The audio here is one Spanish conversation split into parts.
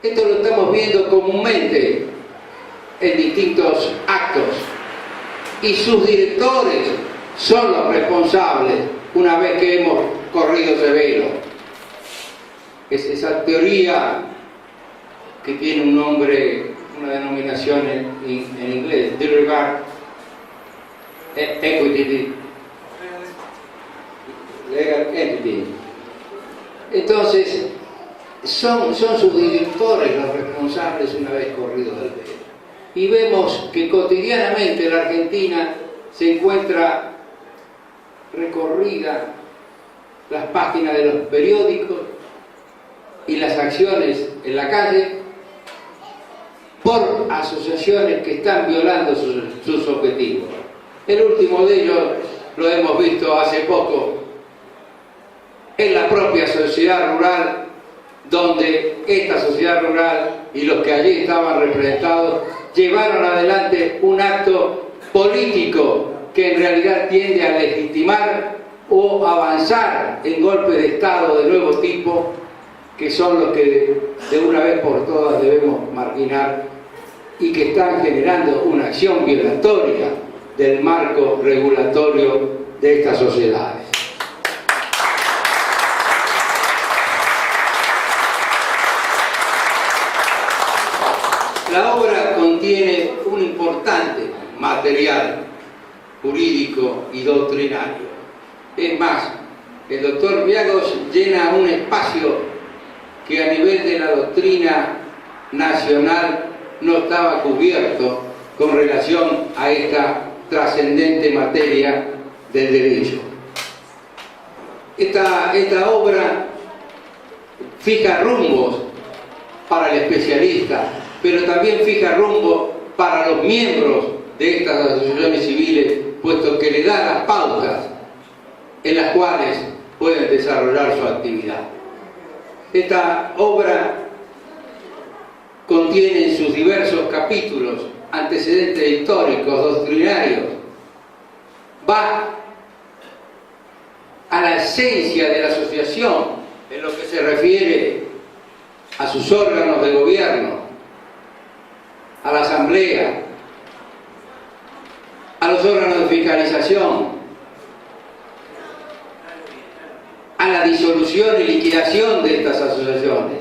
Esto lo estamos viendo comúnmente en distintos actos y sus directores son los responsables una vez que hemos corrido ese velo. Es esa teoría que tiene un nombre, una denominación en inglés, disregard equity, legal entity. Entonces, son sus directores los responsables una vez corrido del velo. Y vemos que cotidianamente la Argentina se encuentra recorrida las páginas de los periódicos y las acciones en la calle por asociaciones que están violando sus objetivos. El último de ellos lo hemos visto hace poco en la propia sociedad rural, donde esta sociedad rural y los que allí estaban representados llevaron adelante un acto político que en realidad tiende a legitimar o avanzar en golpes de Estado de nuevo tipo, que son los que de una vez por todas debemos marginar y que están generando una acción violatoria del marco regulatorio de estas sociedades. La obra contiene un importante material jurídico y doctrinario. Es más, el doctor Viagos llena un espacio que a nivel de la doctrina nacional no estaba cubierto con relación a esta trascendente materia del derecho. Esta obra fija rumbos para el especialista, pero también fija rumbo para los miembros de estas asociaciones civiles, puesto que le da las pautas en las cuales pueden desarrollar su actividad. Esta obra contiene en sus diversos capítulos antecedentes históricos, doctrinarios, va a la esencia de la asociación en lo que se refiere a sus órganos de gobierno, a la asamblea, a los órganos de fiscalización, a la disolución y liquidación de estas asociaciones.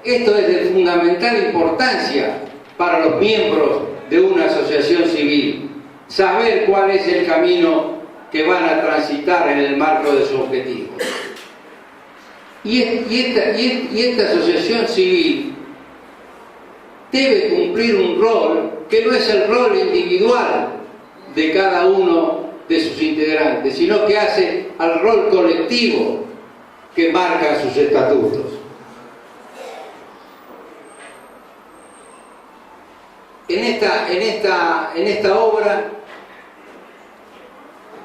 Esto es de fundamental importancia para los miembros de una asociación civil, saber cuál es el camino que van a transitar en el marco de sus objetivos. Y esta asociación civil debe cumplir un rol que no es el rol individual de cada uno de sus integrantes, sino que hace al rol colectivo que marca sus estatutos. En esta obra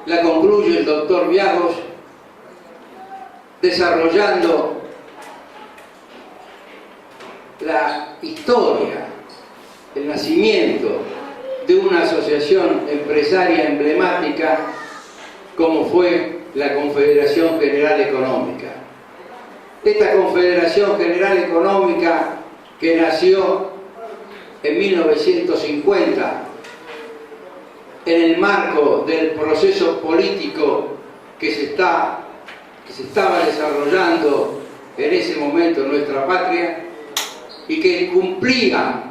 la concluye el doctor Viagos desarrollando la historia, el nacimiento de una asociación empresaria emblemática como fue la Confederación General Económica. Esta Confederación General Económica, que nació en 1950 en el marco del proceso político que se estaba desarrollando en ese momento en nuestra patria y que cumplía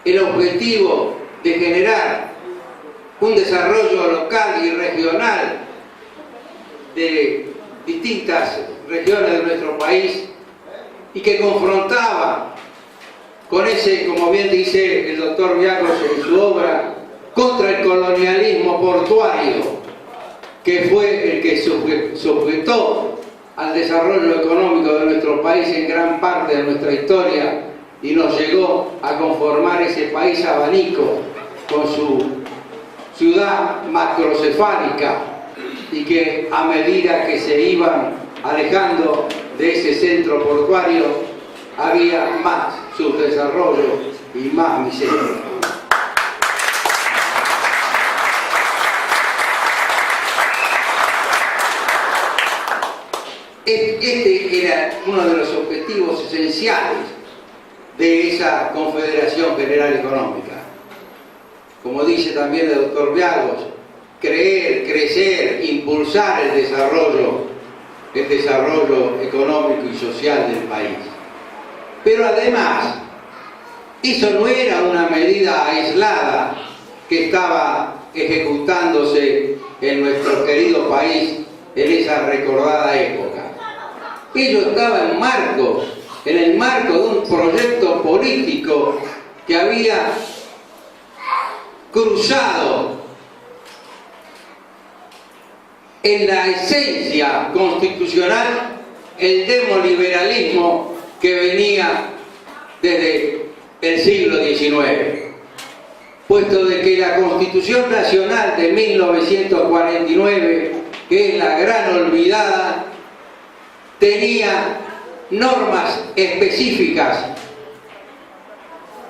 el objetivo de generar un desarrollo local y regional de distintas regiones de nuestro país y que confrontaba con ese, como bien dice el doctor Viagos en su obra, contra el colonialismo portuario, que fue el que sujetó al desarrollo económico de nuestro país en gran parte de nuestra historia y nos llegó a conformar ese país abanico con su ciudad macrocefálica y que a medida que se iban alejando de ese centro portuario había más subdesarrollo y más miseria. Este era uno de los objetivos esenciales de esa Confederación General Económica. Como dice también el doctor Viagos, creer, crecer, impulsar el desarrollo económico y social del país. Pero además, eso no era una medida aislada que estaba ejecutándose en nuestro querido país en esa recordada época. Ello estaba en el marco de un proyecto político que había cruzado en la esencia constitucional el demoliberalismo que venía desde el siglo XIX, puesto de que la Constitución Nacional de 1949, que es la gran olvidada, tenía normas específicas,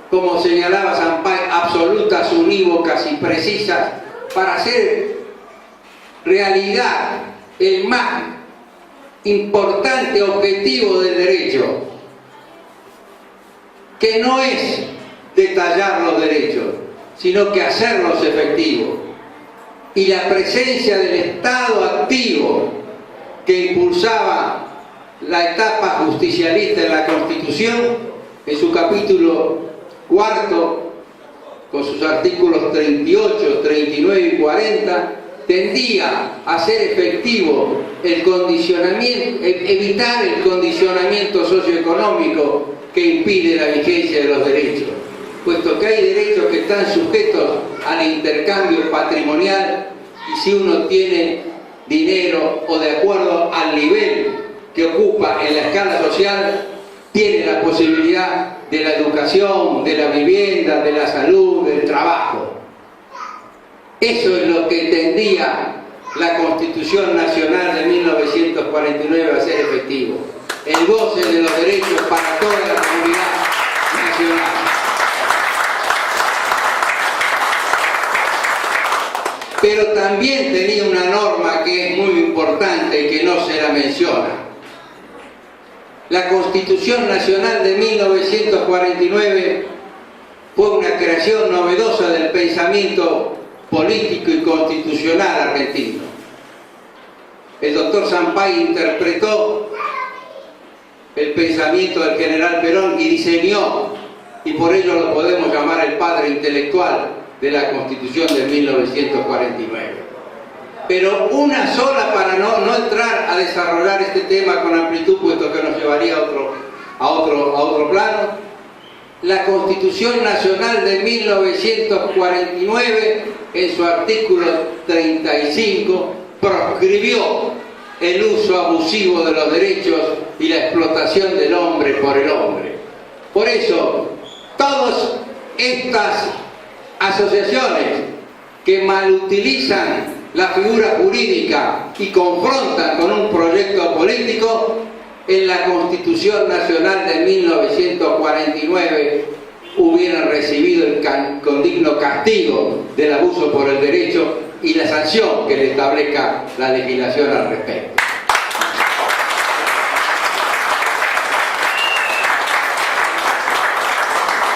como señalaba Sampay, absolutas, unívocas y precisas, para hacer realidad el más importante objetivo del derecho, que no es detallar los derechos, sino que hacerlos efectivos. Y la presencia del Estado activo que impulsaba la etapa justicialista en la Constitución, en su capítulo cuarto, con sus artículos 38, 39 y 40, tendía a hacer efectivo el condicionamiento, evitar el condicionamiento socioeconómico que impide la vigencia de los derechos, puesto que hay derechos que están sujetos al intercambio patrimonial, y si uno tiene dinero o de acuerdo al nivel que ocupa en la escala social, tiene la posibilidad de la educación, de la vivienda, de la salud, del trabajo. Eso es lo que tendía la Constitución Nacional de 1949 a hacer efectivo, el goce de los derechos para toda la comunidad nacional. Pero también tenía una norma que es muy importante y que no se la menciona. La Constitución Nacional de 1949 fue una creación novedosa del pensamiento político y constitucional argentino. El doctor Sampay interpretó el pensamiento del general Perón y diseñó, y por ello lo podemos llamar el padre intelectual de la Constitución de 1949. Pero una sola, para no entrar a desarrollar este tema con amplitud, puesto que nos llevaría a otro plano, la Constitución Nacional de 1949, en su artículo 35, proscribió el uso abusivo de los derechos y la explotación del hombre por el hombre. Por eso, todas estas asociaciones que malutilizan la figura jurídica y confrontan con un proyecto político, en la Constitución Nacional de 1949 hubieran recibido el condigno castigo del abuso por el derecho y la sanción que le establezca la legislación al respecto.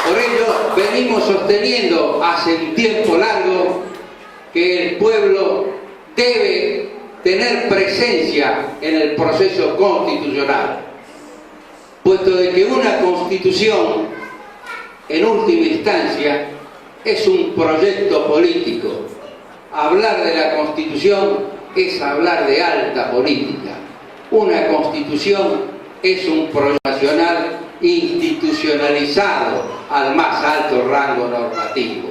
Por ello, venimos sosteniendo hace un tiempo largo que el pueblo debe tener presencia en el proceso constitucional, puesto de que una constitución, en última instancia, es un proyecto político. Hablar de la constitución es hablar de alta política. Una constitución es un proyecto nacional institucionalizado al más alto rango normativo.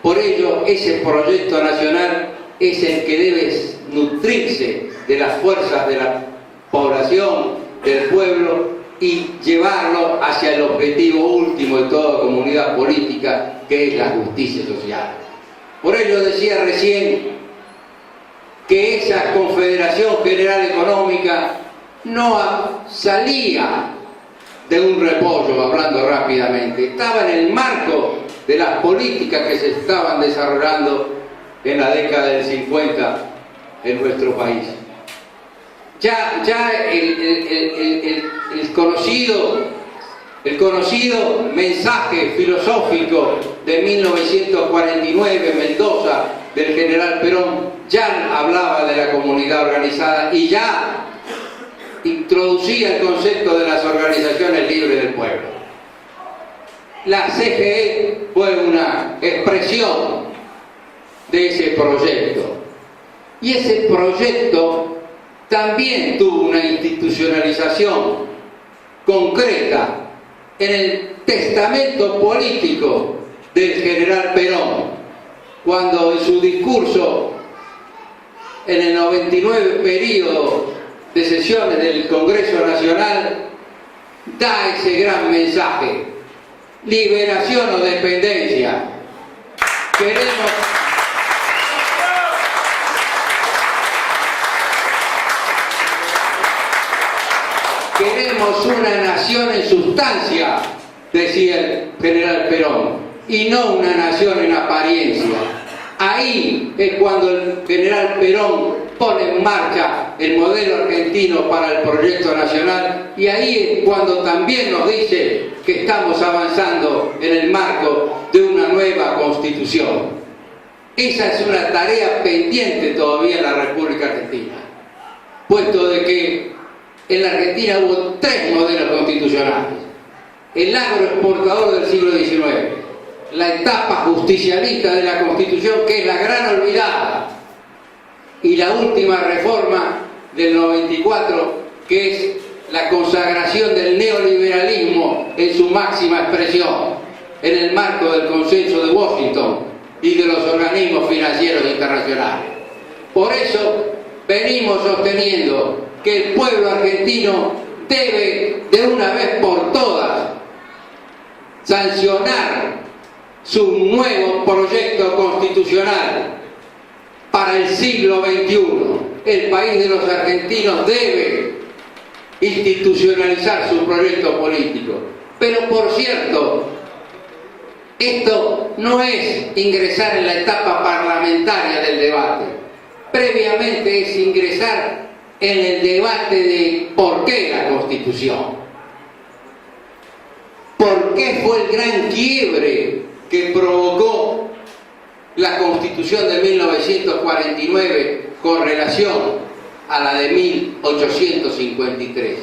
Por ello, ese proyecto nacional es el que debe nutrirse de las fuerzas de la población, del pueblo, y llevarlo hacia el objetivo último de toda comunidad política, que es la justicia social. Por ello decía recién que esa Confederación General Económica no salía de un repollo, hablando rápidamente, estaba en el marco de las políticas que se estaban desarrollando en la década del 50 en nuestro país. Ya el conocido mensaje filosófico de 1949 en Mendoza del general Perón ya hablaba de la comunidad organizada y ya introducía el concepto de las organizaciones libres del pueblo. La CGE fue una expresión de ese proyecto y ese proyecto también tuvo una institucionalización concreta en el testamento político del general Perón, cuando en su discurso en el 99 periodo de sesiones del Congreso Nacional da ese gran mensaje: liberación o dependencia. Queremos una nación en sustancia, decía el general Perón, y no una nación en apariencia. Ahí es cuando el general Perón pone en marcha el modelo argentino para el proyecto nacional, y ahí es cuando también nos dice que estamos avanzando en el marco de una nueva constitución. Esa es una tarea pendiente todavía en la República Argentina, puesto de que en la Argentina hubo 3 modelos constitucionales: el agroexportador del siglo XIX, la etapa justicialista de la Constitución, que es la gran olvidada, y la última reforma del 94, que es la consagración del neoliberalismo en su máxima expresión, en el marco del consenso de Washington y de los organismos financieros internacionales. Por eso venimos sosteniendo que el pueblo argentino debe, de una vez por todas, sancionar su nuevo proyecto constitucional para el siglo XXI. El país de los argentinos debe institucionalizar su proyecto político. Pero, por cierto, esto no es ingresar en la etapa parlamentaria del debate. Previamente es ingresar en el debate de por qué la Constitución. ¿Por qué fue el gran quiebre que provocó la Constitución de 1949 con relación a la de 1853?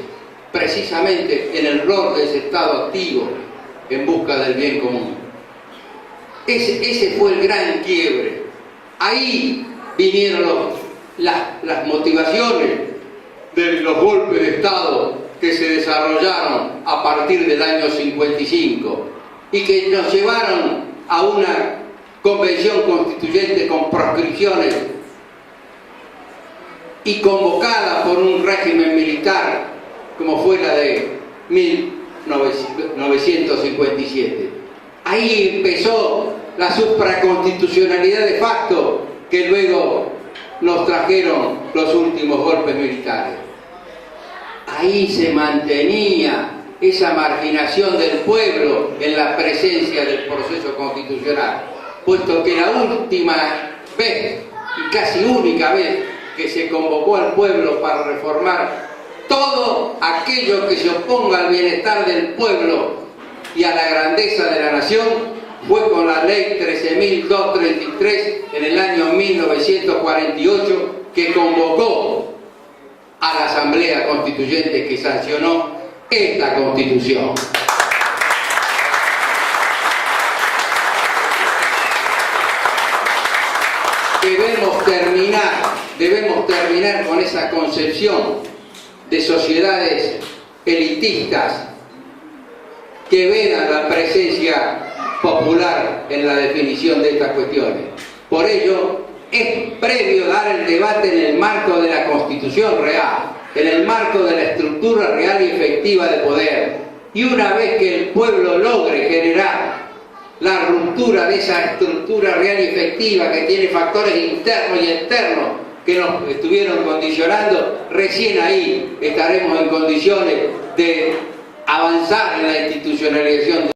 Precisamente en el rol de ese Estado activo en busca del bien común. Ese fue el gran quiebre. Ahí vinieron las motivaciones de los golpes de Estado que se desarrollaron a partir del año 55 y que nos llevaron a una convención constituyente con proscripciones y convocada por un régimen militar como fue la de 1957. Ahí empezó la supraconstitucionalidad de facto que luego nos trajeron los últimos golpes militares. Ahí se mantenía esa marginación del pueblo en la presencia del proceso constitucional, puesto que la última vez y casi única vez que se convocó al pueblo para reformar todo aquello que se oponga al bienestar del pueblo y a la grandeza de la nación fue con la ley 13.233 en el año 1948, que convocó a la Asamblea Constituyente que sancionó esta Constitución. Debemos terminar con esa concepción de sociedades elitistas que vedan la presencia popular en la definición de estas cuestiones. Por ello, es previo dar el debate en el marco de la Constitución real, en el marco de la estructura real y efectiva de poder. Y una vez que el pueblo logre generar la ruptura de esa estructura real y efectiva que tiene factores internos y externos que nos estuvieron condicionando, recién ahí estaremos en condiciones de avanzar en la institucionalización